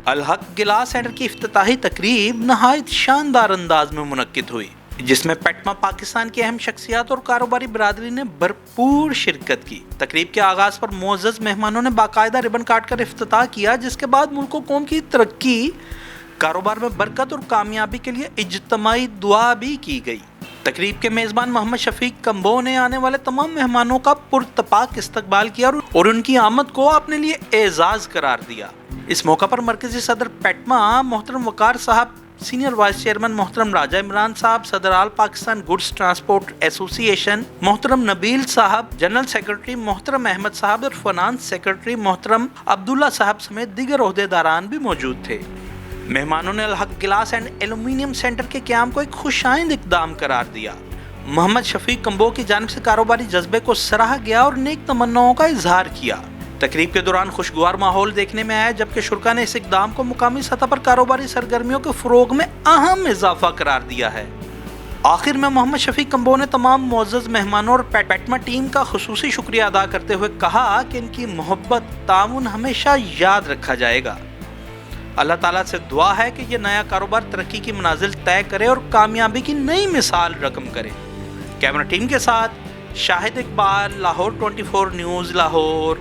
الحق glass centre کی افتتاحی تقریب نہایت شاندار انداز میں منعقد ہوئی، جس میں پیٹما پاکستان کی اہم شخصیات اور کاروباری برادری نے بھرپور شرکت کی۔ تقریب کے آغاز پر معزز مہمانوں نے باقاعدہ ربن کاٹ کر افتتاح کیا، جس کے بعد ملک و قوم کی ترقی، کاروبار میں برکت اور کامیابی کے لیے اجتماعی دعا بھی کی گئی۔ تقریب کے میزبان محمد شفیق کمبو نے آنے والے تمام مہمانوں کا پرتپاک استقبال کیا اور ان کی آمد کو اپنے لیے اعزاز قرار دیا۔ اس موقع پر مرکزی صدر پیٹما محترم وقار صاحب، سینئر وائس چیئرمین محترم راجہ عمران صاحب، صدر آل پاکستان گڈز ٹرانسپورٹ ایسوسی ایشن محترم نبیل صاحب، جنرل سیکرٹری محترم احمد صاحب اور فنانس سیکرٹری محترم عبداللہ صاحب سمیت دیگر عہدیداران بھی موجود تھے۔ مہمانوں نے الحق گلاس اینڈ ایلومینیم سینٹر کے قیام کو ایک خوش آئند اقدام قرار دیا۔ محمد شفیق کمبو کی جانب سے کاروباری جذبے کو سراہا گیا اور نیک تمناؤں کا اظہار کیا۔ تقریب کے دوران خوشگوار ماحول دیکھنے میں آیا، جبکہ شرکاء نے اس اقدام کو مقامی سطح پر کاروباری سرگرمیوں کے فروغ میں اہم اضافہ قرار دیا ہے۔ آخر میں محمد شفیق کمبو نے تمام معزز مہمانوں اور پیٹما ٹیم کا خصوصی شکریہ ادا کرتے ہوئے کہا کہ ان کی محبت، تعاون ہمیشہ یاد رکھا جائے گا۔ اللہ تعالیٰ سے دعا ہے کہ یہ نیا کاروبار ترقی کی منازل طے کرے اور کامیابی کی نئی مثال رقم کرے۔ کیمرہ ٹیم کے ساتھ شاہد اقبال، لاہور 24 نیوز، لاہور۔